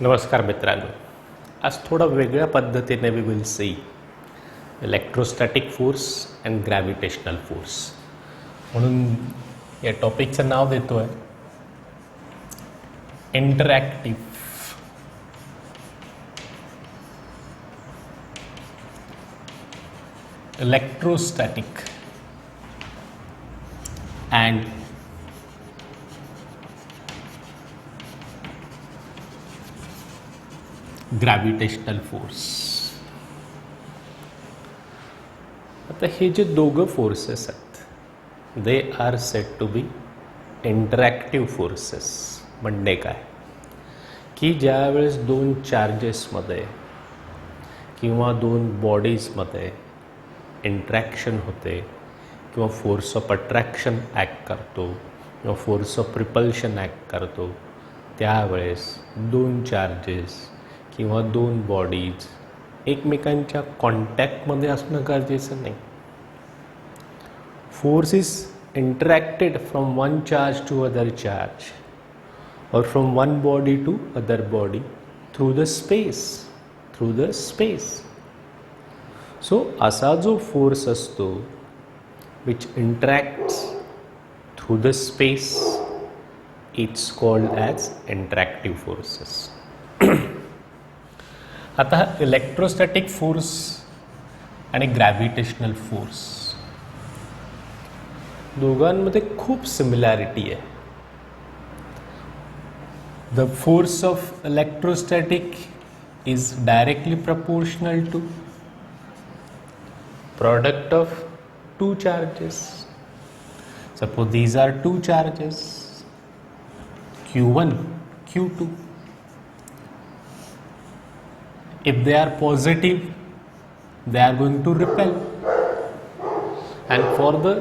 नमस्कार मित्रांनो, आज थोडा वेगळ्या पद्धतीने we will see electrostatic force and gravitational force. म्हणून या टॉपिकचं नाव देतो आहे interactive electrostatic and gravitational force. आता हे जे दोघं फोर्सेस आहेत they are said to be interactive forces. म्हणजे काय की ज्यावेळेस दोन चार्जेसमध्ये किंवा दोन बॉडीजमध्ये इंट्रॅक्शन होते किंवा फोर्स ऑफ अट्रॅक्शन ॲक्ट करतो किंवा फोर्स ऑफ रिपल्शन ॲक्ट करतो, त्यावेळेस दोन चार्जेस किंवा दोन बॉडीज एकमेकांच्या कॉन्टॅक्टमध्ये असणं गरजेचं नाही. Force is interacted from one charge to other charge और from one body to other body through the space. So असा जो फोर्स असतो which interacts through the space it's called as interactive forces. आता इलेक्ट्रोस्टॅटिक फोर्स आणि gravitational force दोघांमध्ये खूप similarity आहे. The force of electrostatic is directly proportional to product of two charges. Suppose these are two charges Q1, Q2. If they are positive, they are going to repel, and for the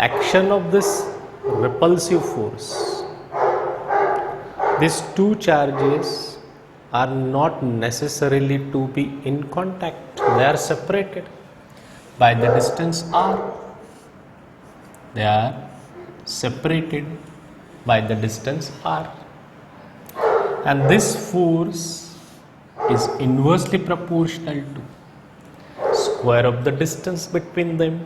action of this repulsive force, these two charges are not necessarily to be in contact. They are separated by the distance r. They are separated by the distance r, and this force is inversely proportional to square of the distance between them.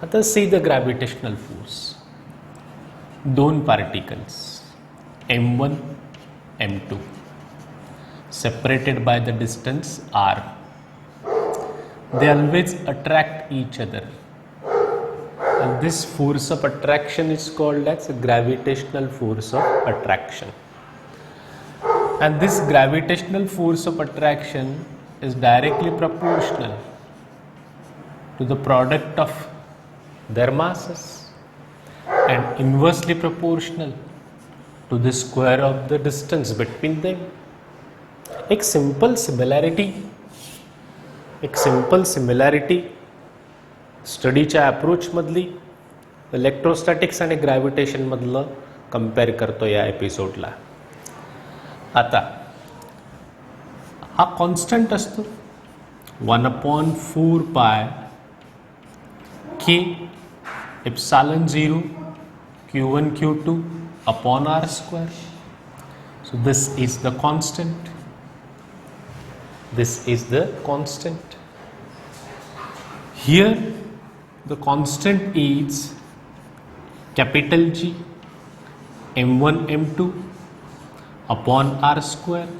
आता see the gravitational force. दोन particles m1 m2 separated by the distance r, they always attract each other, and this force of attraction is called as gravitational force of attraction. And this gravitational force of attraction is directly proportional to the product of their masses and inversely proportional to the square of the distance between them. एक simple similarity स्टडीच्या अप्रोचमधली electrostatics आणि ग्रॅव्हिटेशनमधलं compare करतो या एपिसोडला. आता हा constant असतो 1/4π k epsilon 0 Q1 Q2 upon r square. So this is the constant. This is the constant. Here the constant is capital G m1 m2 upon r square.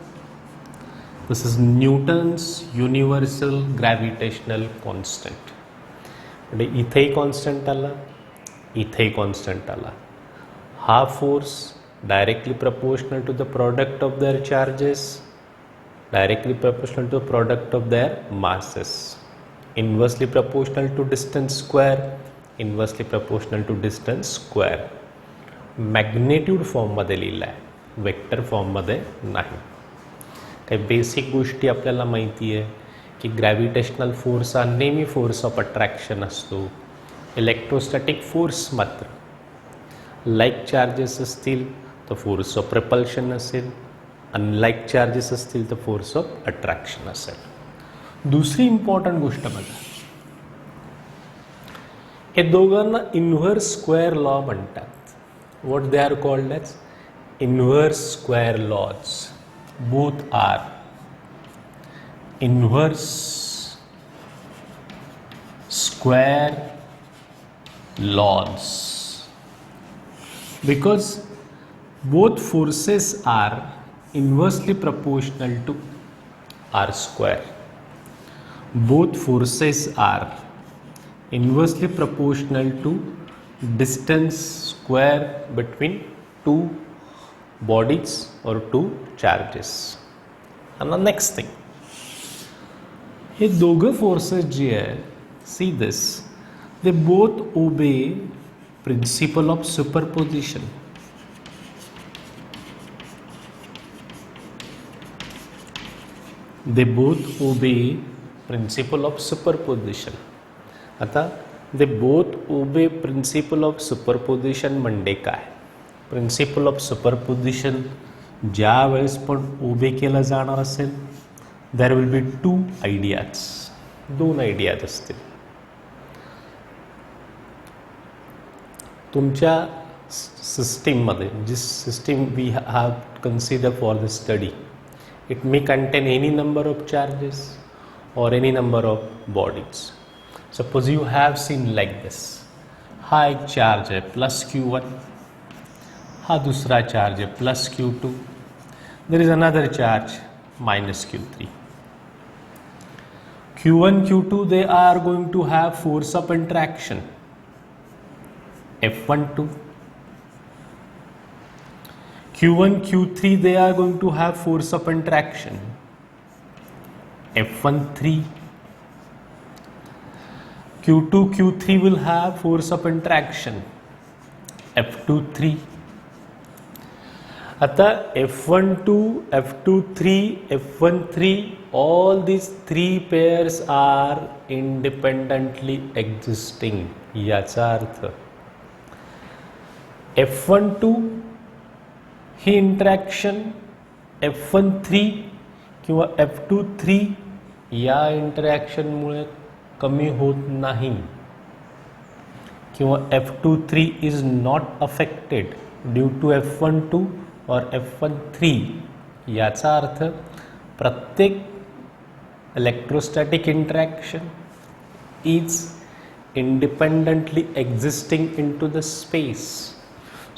This is Newton's universal gravitational constant. म्हणजे इथेही constant आला, इथेही constant आला. हा force directly proportional to the product of their charges, directly proportional to the product of their masses, inversely proportional to distance square, inversely proportional to distance square. Magnitude फॉर्ममध्ये लिहिला आहे, vector फॉर्ममध्ये नाही. काही बेसिक गोष्टी आपल्याला माहिती आहे की ग्रॅव्हिटेशनल फोर्स हा नेहमी फोर्स ऑफ अट्रॅक्शन असतो. इलेक्ट्रोस्टॅटिक फोर्स मात्र लाईक चार्जेस असतील तर फोर्स ऑफ रिपल्शन असेल, अनलाईक चार्जेस असतील तर फोर्स ऑफ अट्रॅक्शन असेल. दुसरी इम्पॉर्टंट गोष्ट बघा, हे दोघांना इन्व्हर्स स्क्वेअर लॉ म्हणतात. what they are called as inverse square laws. both are inverse square laws, because both forces are inversely proportional to r square. Both forces are inversely proportional to distance square between two bodies or two charges. And the next thing, हे दोघं forces जे आहे, see this, they both obey principle of superposition. They both obey principle of superposition. आता they both obey principle of superposition म्हणजे काय? Principal of superposition ज्या वेळेस पण ओबे केलं जाणार असेल, there will be two ideas, दोन आयडियाज असतील. तुमच्या सिस्टीममध्ये, जी system we have consider for the study, it may contain any number of charges और any number of bodies. Suppose you have seen like this, हा एक चार्ज है +Q1, हा दूसरा चार्ज है +Q2, there is another charge -Q3. Q1, Q2, they are going to have force of interaction F12. Q1, Q3, they are going to have force of interaction F13. Q2, Q3 will have force of interaction F23. आता F12, F23, F13, all these three pairs are independently existing. याचा अर्थ F12 ही interaction F13 किंवा F23 या इंटरॅक्शनमुळे कमी होत नाही, किंवा F23 is not affected due to F12 और F13. याचा अर्थ प्रत्येक electrostatic interaction is independently existing into the space.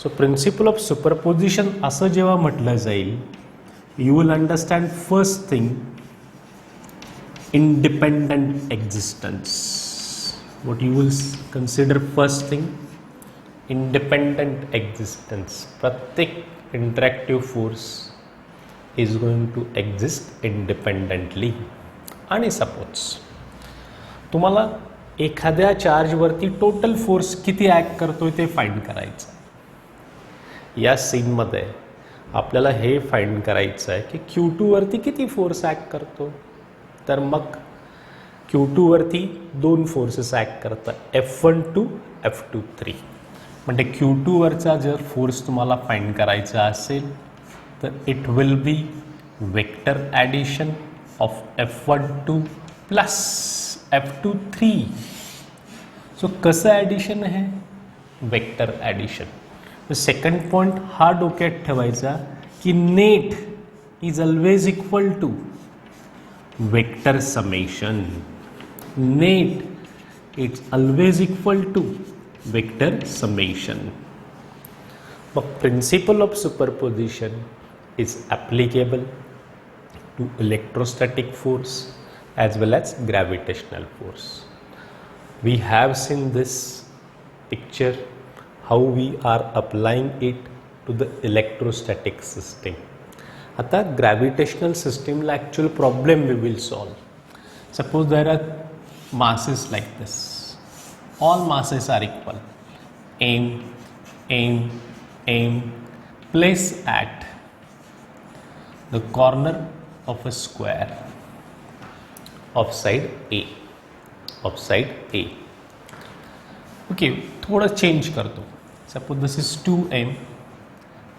So principle of superposition असं जेव्हा म्हटलं जाईल, you will understand first thing, independent existence. What you will consider first thing, independent existence. प्रत्येक interactive force is going to exist independently. आणि suppose तुम्हाला एखाद्या चार्जवरती total force किती act करतोय ते फाइंड करायचं. या सीनमध्ये आपल्याला हे फाइंड करायचं आहे की Q2 वरती किती फोर्स ॲक्ट करतो. तर मग Q2 वरती दोन फोर्सेस ॲक्ट करतात, F12, F23. म्हणजे Q2 वरचा जर फोर्स तुम्हाला फाइंड करायचा असेल तर it will be vector addition of F12 plus F23. So कसं ॲडिशन आहे, वेक्टर ॲडिशन. सेकंड पॉइंट हा डोक्यात ठेवायचा की net is always equal to vector summation. Net it's always equal to vector summation. मग principle of superposition is applicable to electrostatic force as well as gravitational force. We have seen this picture how we are applying it to the electrostatic system. आता gravitational system ला actual problem we will solve. Suppose there are masses like this. All masses are equal. M place at the corner of a square of side A. Okay, थोड़ा change कर दो. Suppose this is 2m,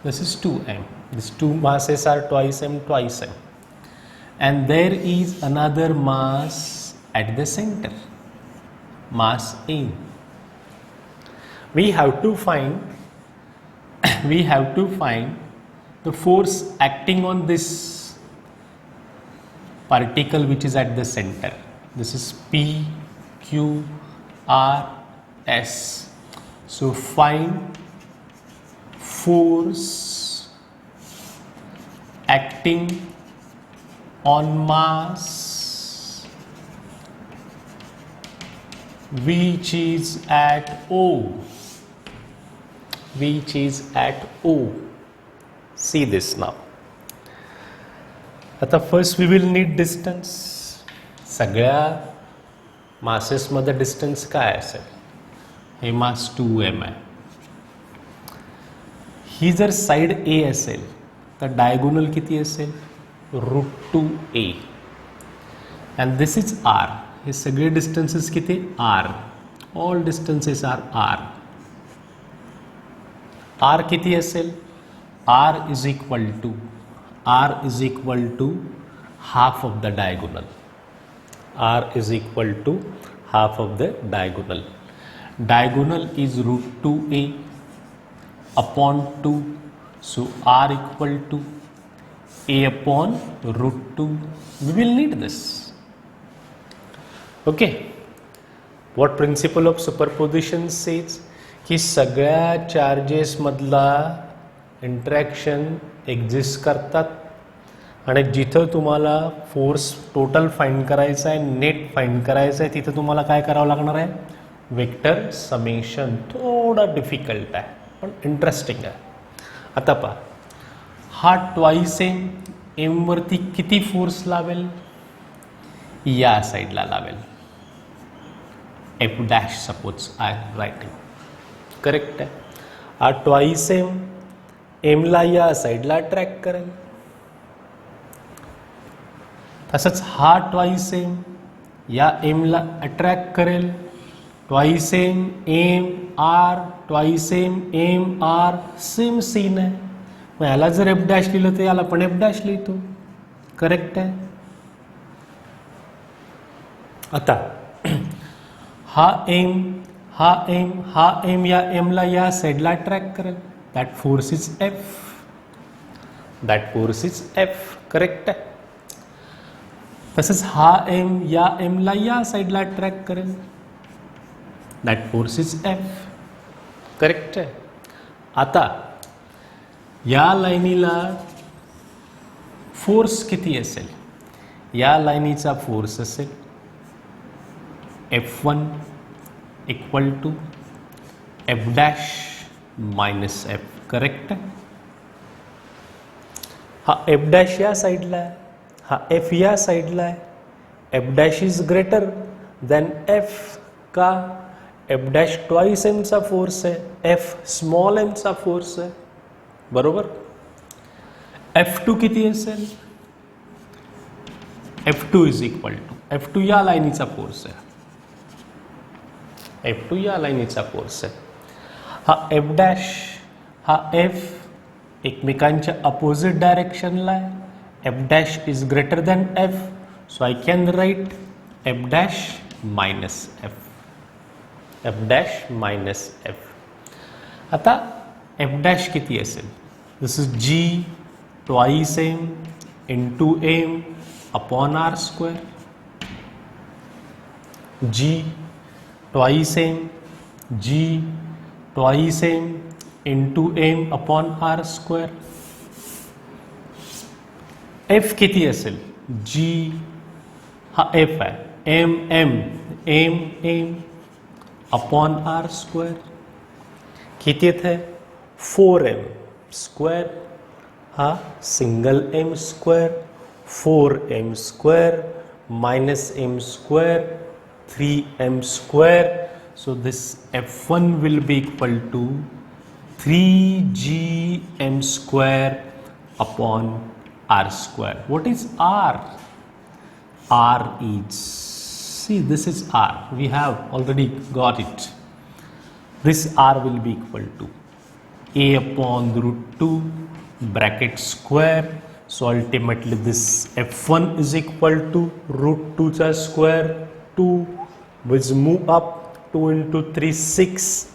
this is 2m. These two masses are twice m, and there is another mass at the center, mass m. We have to find the force acting on this particle which is at the center. This is P, Q, R, S. So find force acting on mass which is at O. Which is at O. See this now. आता first we will need distance. सगळ्या मासेसमध्ये distance काय असेल? हे मास 2m आहे. ही जर side A असेल तर डायगोनल किती असेल? √2a. And this is r. हे सगळे डिस्टन्सेस किती? r. All distances are r. r किती असेल? r is equal to half of the diagonal. r is equal to half of the diagonal. Diagonal is √2a upon 2. So r equal to a upon √2. We will need this. Okay. What principle of superposition says? की सगळ्या charges मधला interaction exist करतात आणि जिथं तुम्हाला force total find करायचा आहे, net find करायचं आहे, तिथं तुम्हाला काय करावं लागणार आहे? Vector summation. थोडा डिफिकल्ट आहे पण इंटरेस्टिंग आहे. आता पहा, हा ट्वाइस एम वरती किती फोर्स लावेल? या साईडला लावेल. F dash suppose I writing. Correct आहे. हा ट्वाइस एमला या साईडला अट्रॅक्ट करेल. तसंच हा ट्वाइस एम या एमला अट्रॅक्ट करेल. Twice m r, twice m r, same scene आहे. मग याला जर एफ डॅश लिहिलं तर याला पण एफ डॅश लिहितो. करेक्ट आहे. आता हा एम या एमला या साईडला अट्रॅक्ट करेल. That force is F. Correct आहे. तसंच हा एम या एमला या साईडला अट्रॅक्ट करेल. That force is F. Correct आहे. आता या लाईनीला फोर्स किती असेल? या लाईनीचा फोर्स असेल F1 equal to F dash minus F. Correct आहे. हा एफ डॅश या साईडला आहे, हा एफ या साईडला आहे. F dash is greater than F. का? एफ डॅश ट्वाइस एमचा फोर्स आहे, एफ स्मॉल एमचा फोर्स आहे. बरोबर. F2 किती असेल? F2 is equal to, F2 या लाईनीचा फोर्स आहे. F2 या लाईनीचा फोर्स आहे. हा एफ डॅश, हा एफ एकमेकांच्या अपोजिट डायरेक्शनला आहे. F dash is greater than F. So I can write F dash minus F. F dash minus F. आता एफ डॅश किती असेल? This is G twice M into M upon R square. G twice M, G twice M into M upon R square. F किती असेल? जी हा F आहे, M M M M upon R square. किती येत आहे? 4m square. हा single M square, 4m square minus M square, 3m square. So this F1 will be equal to 3gm square upon r square. What is r? R is, see this is r. We have already got it. This r will be equal to a upon √2 bracket square. So ultimately this F1 is equal to √2 square. 2 which move up, 2 into 3 6.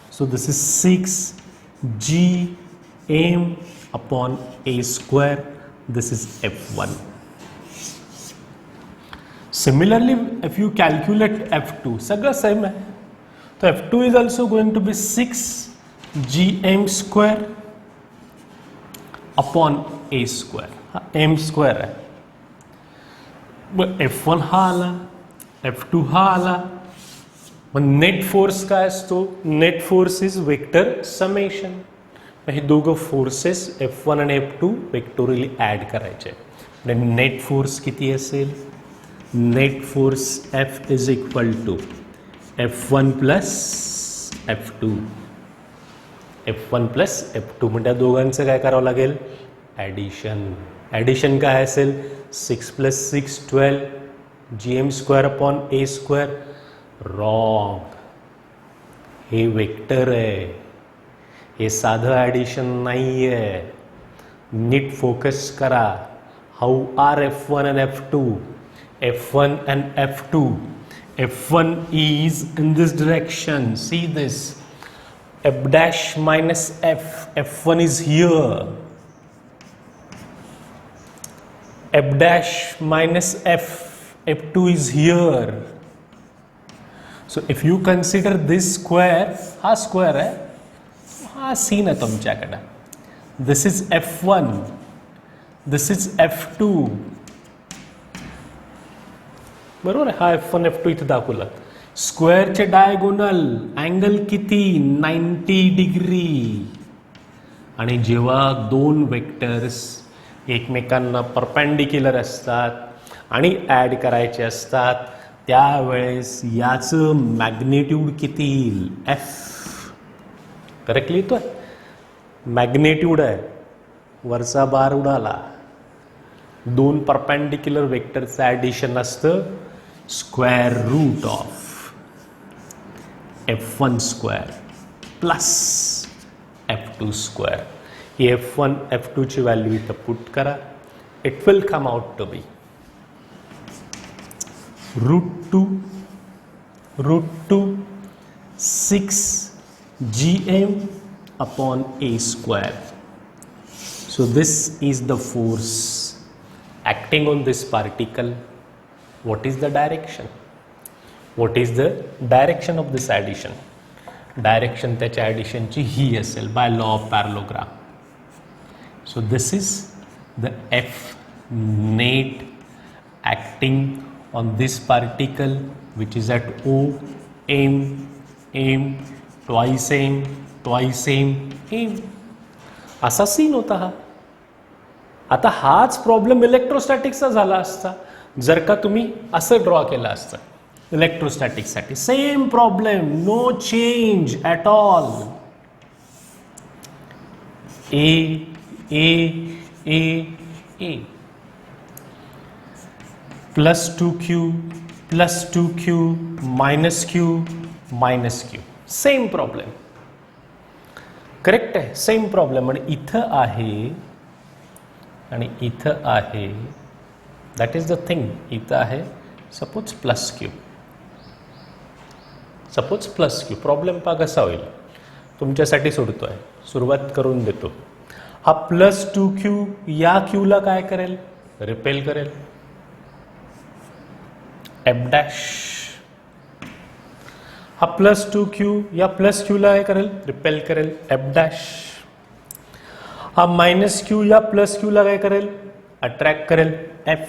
So this is 6 g m upon a square. This is F1. Similarly, if you calculate F2, सगळं same आहे. तो F2 is also going to be 6 gm square upon a square. हा m square आहे. मग F1 हा आला, F2 हा आला. मग नेट फोर्स काय असतो? Net force is vector summation. हे दोघं फोर्सेस F1 आणि F2 वेक्टोरियली ॲड करायचे. म्हणजे नेट फोर्स किती असेल? Net force F is equal to F1 plus F2. F1 plus F2 म्हणजे दोघांचं काय करावं लागेल? ॲडिशन. ॲडिशन काय असेल? 6 plus 6 12 gm square upon a square. Wrong. हे वेक्टर आहे, हे साधं ॲडिशन नाही आहे. नीट फोकस करा. How are F1 and F2? F1 and F2. F1 is in this direction. See this. F dash minus F. F1 is here. F dash minus F. F2 is here. So if you consider this square, हा square है, हा scene है तुमच्याकडे. This is F1. This is F2. बरोबर आहे. हा F1 F2 इथे दाखवला. स्क्वेअरचे डायगोनल अँगल किती? 90 डिग्री. आणि जेव्हा दोन वेक्टर्स एकमेकांना परपेंडिक्युलर असतात आणि ॲड करायचे असतात त्यावेळेस याचं मॅग्नेट्यूड किती येईल? F. करेक्टली येतोय? मॅग्नेट्यूड आहे. वरचा बार उडाला. दोन परपेंडिक्युलर वेक्टरचं ॲडिशन असतं square root of F1 square plus F2 square. ही F1 F2 ची व्हॅल्यू इथं पुट करा. It will come out to be root 2 6 gm upon a square. So this is the force acting on this particle. What is the direction? What is the direction of this addition? Direction त्याच्या addition ची ही असेल by law of parallelogram. So this is the F net acting on this particle which is at O, m, twice m. असा scene होता हा. आता हाच problem इलेक्ट्रोस्टॅटिक्सचा झाला असता जर का तुम्ही असं ड्रॉ केलं असतं. इलेक्ट्रोस्टॅटिक्ससाठी same problem, no change at all. A plus 2q minus q. Same problem. Correct आहे. Same problem. आणि इथं आहे दॅट इज द थिंग. इथं आहे सपोज प्लस क्यू. प्रॉब्लेम पहा कसा होईल. तुमच्यासाठी सोडतोय, सुरुवात करून देतो. हा प्लस 2q या क्यूला काय करेल? रिपेल करेल. F dash. हा प्लस 2q या प्लस क्यूला काय करेल? रिपेल करेल. F dash. हा मायनस क्यू या प्लस क्यूला काय करेल? अट्रॅक्ट करेल. F.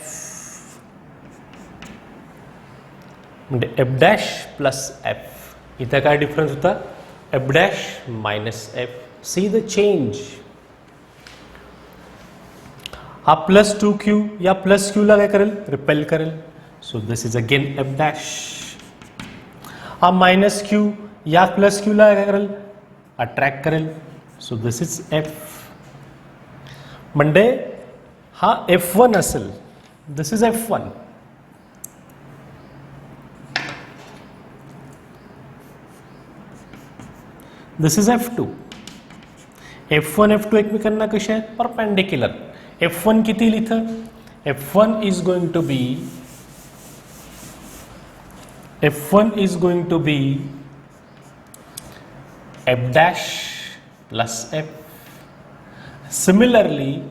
म्हणजे F डॅश प्लस F. इथं काय डिफरन्स होता? F dash minus F. See the change. हा प्लस 2q या प्लस क्यूला काय करेल? रिपेल करेल. So this is again F dash. हा मायनस क्यू या प्लस क्यूला काय करेल? अट्रॅक्ट करेल. So this is F. म्हणजे हा F1 असेल. This is F1. This is F2. F1 F2 एकमेकांना कसे आहेत? परपेंडिक्युलर. F1 किती येईल इथं? F1 is going to be F dash plus F. Similarly,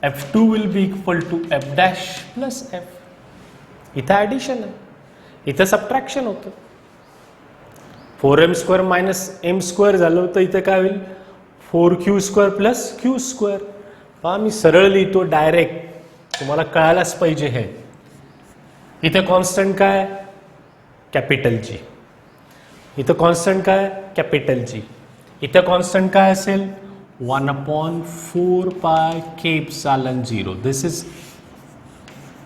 F2 will be equal to F dash plus F. इथं ॲडिशन आहे, इथं सबट्रॅक्शन होतं. 4m² मायनस m² झालं होतं, इथं काय होईल 4q² प्लस q². पहा मी सरळ लिहितो डायरेक्ट, तुम्हाला कळायलाच पाहिजे हे. इथं कॉन्स्टंट काय कॅपिटल जी, इथं कॉन्स्टंट काय कॅपिटल जी, इथं कॉन्स्टंट काय असेल 1/4 पाय k epsilon 0. This is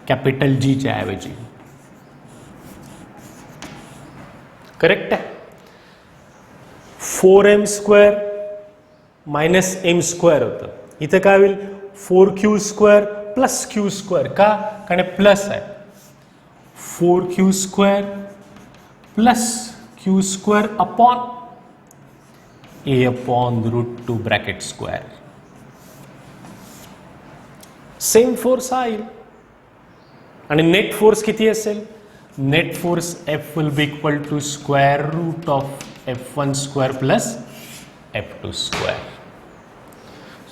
capital जीच्या ऐवजी. करेक्ट आहे. 4m² मायनस m² होतं, इथं काय होईल 4q² प्लस q². का? कारण प्लस आहे. 4q² plus q² upon a/√2 bracket square. Same force हा येईल. आणि नेट फोर्स किती असेल? Net force F will be equal to square root of F1² plus F2².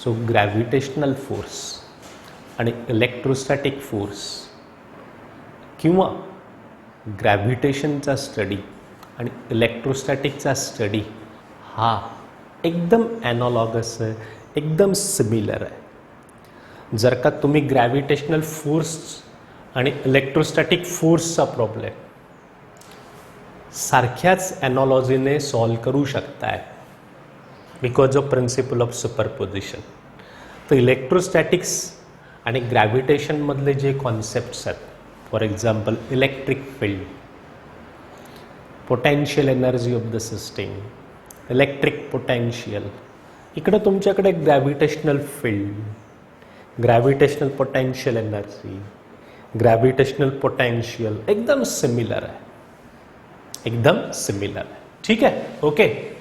So gravitational force आणि electrostatic force किंवा ग्रॅव्हिटेशनचा स्टडी आणि इलेक्ट्रोस्टॅटिकचा स्टडी हा एकदम ॲनॉलॉगस आहे, एकदम सिमिलर आहे. जर का तुम्ही ग्रॅव्हिटेशनल फोर्स आणि इलेक्ट्रोस्टॅटिक फोर्सचा प्रॉब्लेम सारख्याच ॲनॉलॉजीने सॉल्व करू शकताय because of principle of superposition, तर इलेक्ट्रोस्टॅटिक्स आणि ग्रॅव्हिटेशनमधले जे कॉन्सेप्ट्स आहेत, for example electric field, potential energy of the system, electric potential, इकडं तुमच्याकडे gravitational field, gravitational potential energy, gravitational potential एकदम सिमिलर आहे, एकदम सिमिलर आहे. ठीक आहे, ओके.